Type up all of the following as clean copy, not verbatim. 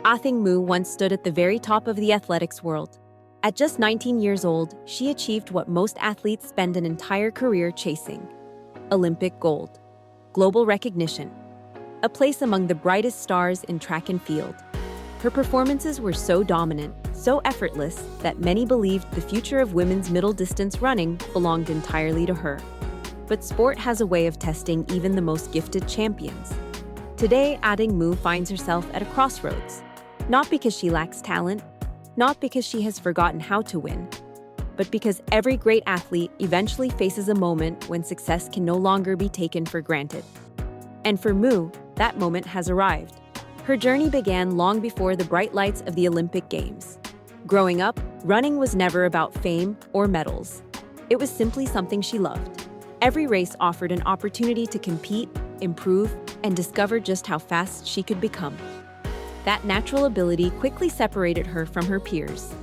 Athing Mu once stood at the very top of the athletics world. At just 19 years old, she achieved what most athletes spend an entire career chasing: Olympic gold, global recognition, a place among the brightest stars in track and field. Her performances were so dominant, so effortless, that many believed the future of women's middle-distance running belonged entirely to her. But sport has a way of testing even the most gifted champions. Today, Athing Mu finds herself at a crossroads. Not because she lacks talent, not because she has forgotten how to win, but because every great athlete eventually faces a moment when success can no longer be taken for granted. And for Mu, that moment has arrived. Her journey began long before the bright lights of the Olympic Games. Growing up, running was never about fame or medals. It was simply something she loved. Every race offered an opportunity to compete, improve, and discover just how fast she could become. That natural ability quickly separated her from her peers.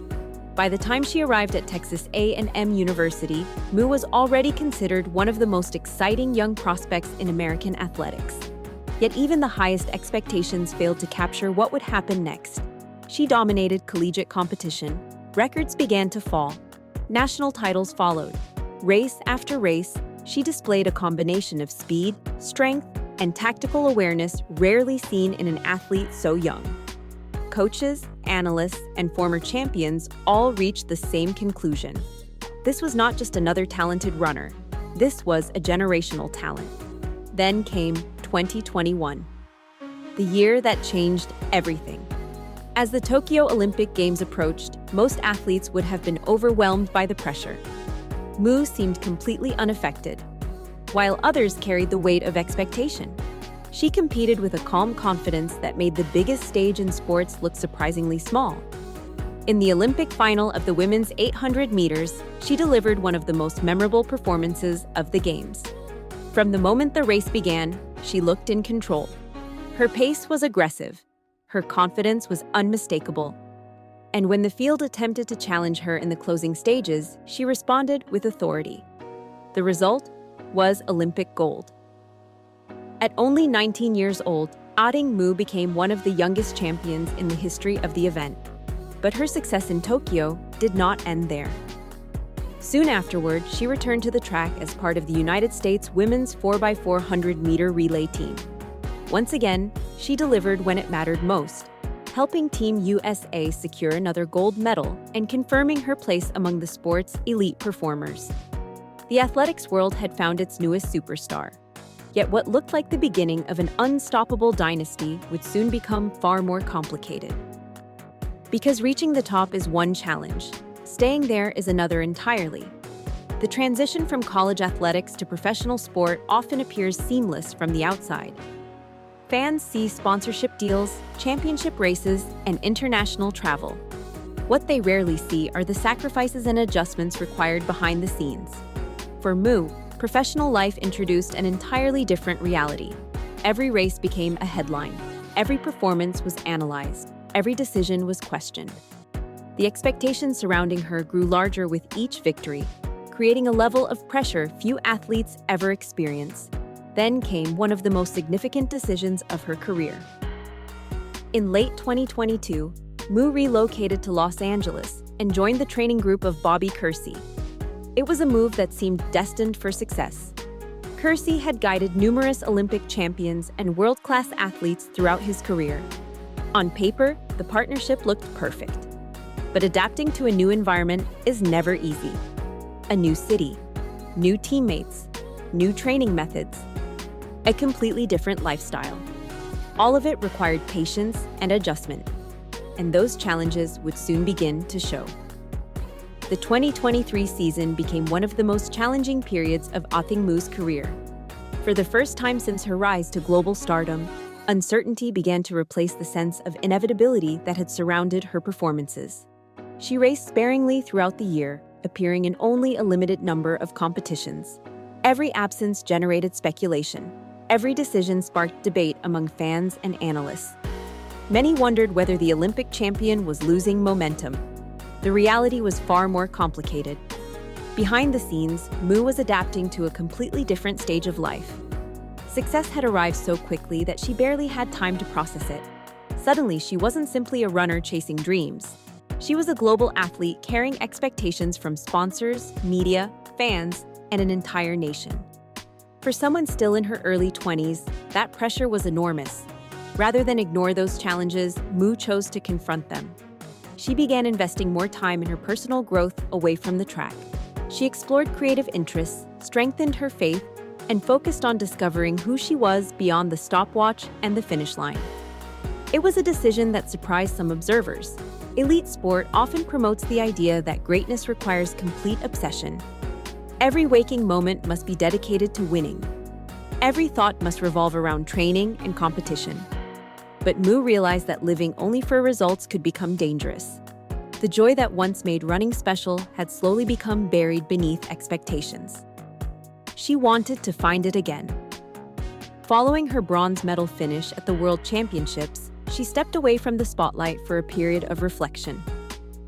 By the time she arrived at Texas A&M University, Mu was already considered one of the most exciting young prospects in American athletics. Yet even the highest expectations failed to capture what would happen next. She dominated collegiate competition. Records began to fall. National titles followed. Race after race, she displayed a combination of speed, strength, and tactical awareness rarely seen in an athlete so young. Coaches, analysts, and former champions all reached the same conclusion. This was not just another talented runner. This was a generational talent. Then came 2021, the year that changed everything. As the Tokyo Olympic Games approached, most athletes would have been overwhelmed by the pressure. Mu seemed completely unaffected, while others carried the weight of expectation. She competed with a calm confidence that made the biggest stage in sports look surprisingly small. In the Olympic final of the women's 800 meters, she delivered one of the most memorable performances of the Games. From the moment the race began, she looked in control. Her pace was aggressive. Her confidence was unmistakable. And when the field attempted to challenge her in the closing stages, she responded with authority. The result was Olympic gold. At only 19 years old, Athing Mu became one of the youngest champions in the history of the event. But her success in Tokyo did not end there. Soon afterward, she returned to the track as part of the United States women's 4x400-meter relay team. Once again, she delivered when it mattered most, helping Team USA secure another gold medal and confirming her place among the sport's elite performers. The athletics world had found its newest superstar. Yet what looked like the beginning of an unstoppable dynasty would soon become far more complicated. Because reaching the top is one challenge, staying there is another entirely. The transition from college athletics to professional sport often appears seamless from the outside. Fans see sponsorship deals, championship races, and international travel. What they rarely see are the sacrifices and adjustments required behind the scenes. For Mu, professional life introduced an entirely different reality. Every race became a headline. Every performance was analyzed. Every decision was questioned. The expectations surrounding her grew larger with each victory, creating a level of pressure few athletes ever experience. Then came one of the most significant decisions of her career. In late 2022, Mu relocated to Los Angeles and joined the training group of Bobby Kersee. It was a move that seemed destined for success. Kersee had guided numerous Olympic champions and world-class athletes throughout his career. On paper, the partnership looked perfect. But adapting to a new environment is never easy. A new city, new teammates, new training methods, a completely different lifestyle. All of it required patience and adjustment, and those challenges would soon begin to show. The 2023 season became one of the most challenging periods of Athing Mu's career. For the first time since her rise to global stardom, uncertainty began to replace the sense of inevitability that had surrounded her performances. She raced sparingly throughout the year, appearing in only a limited number of competitions. Every absence generated speculation. Every decision sparked debate among fans and analysts. Many wondered whether the Olympic champion was losing momentum. The reality was far more complicated. Behind the scenes, Mu was adapting to a completely different stage of life. Success had arrived so quickly that she barely had time to process it. Suddenly, she wasn't simply a runner chasing dreams. She was a global athlete carrying expectations from sponsors, media, fans, and an entire nation. For someone still in her early 20s, that pressure was enormous. Rather than ignore those challenges, Mu chose to confront them. She began investing more time in her personal growth away from the track. She explored creative interests, strengthened her faith, and focused on discovering who she was beyond the stopwatch and the finish line. It was a decision that surprised some observers. Elite sport often promotes the idea that greatness requires complete obsession. Every waking moment must be dedicated to winning. Every thought must revolve around training and competition. But Mu realized that living only for results could become dangerous. The joy that once made running special had slowly become buried beneath expectations. She wanted to find it again. Following her bronze medal finish at the World Championships, she stepped away from the spotlight for a period of reflection.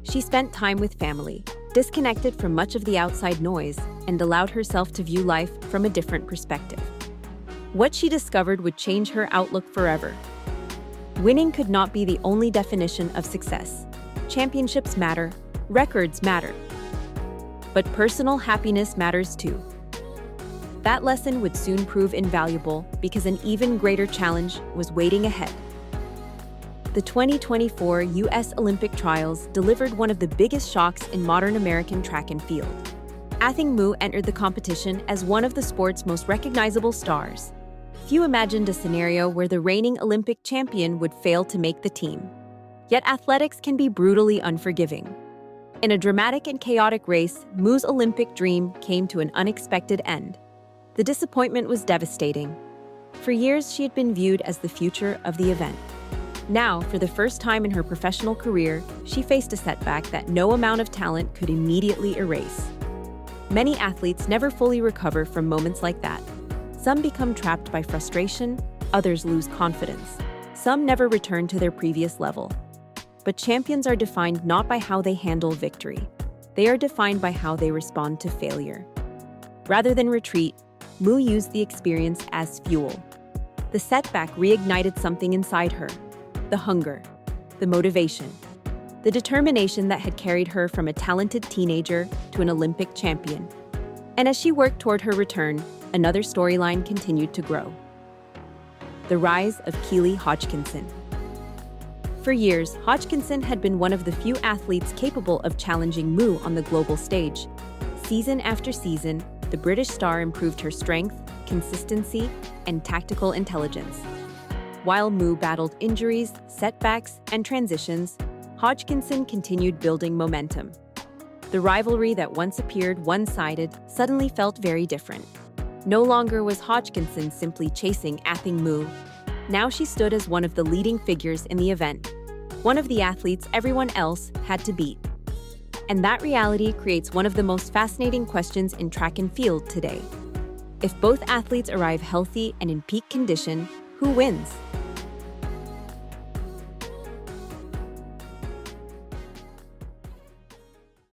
She spent time with family, disconnected from much of the outside noise, and allowed herself to view life from a different perspective. What she discovered would change her outlook forever. Winning could not be the only definition of success. Championships matter, records matter. But personal happiness matters too. That lesson would soon prove invaluable because an even greater challenge was waiting ahead. The 2024 U.S. Olympic trials delivered one of the biggest shocks in modern American track and field. Athing Mu entered the competition as one of the sport's most recognizable stars. Few imagined a scenario where the reigning Olympic champion would fail to make the team. Yet athletics can be brutally unforgiving. In a dramatic and chaotic race, Mu's Olympic dream came to an unexpected end. The disappointment was devastating. For years, she had been viewed as the future of the event. Now, for the first time in her professional career, she faced a setback that no amount of talent could immediately erase. Many athletes never fully recover from moments like that. Some become trapped by frustration, others lose confidence. Some never return to their previous level. But champions are defined not by how they handle victory. They are defined by how they respond to failure. Rather than retreat, Mu used the experience as fuel. The setback reignited something inside her: the hunger, the motivation, the determination that had carried her from a talented teenager to an Olympic champion. And as she worked toward her return, another storyline continued to grow: the rise of Keely Hodgkinson. For years, Hodgkinson had been one of the few athletes capable of challenging Mu on the global stage. Season after season, the British star improved her strength, consistency, and tactical intelligence. While Mu battled injuries, setbacks, and transitions, Hodgkinson continued building momentum. The rivalry that once appeared one-sided suddenly felt very different. No longer was Hodgkinson simply chasing Athing Mu. Now she stood as one of the leading figures in the event, one of the athletes everyone else had to beat. And that reality creates one of the most fascinating questions in track and field today. If both athletes arrive healthy and in peak condition, who wins?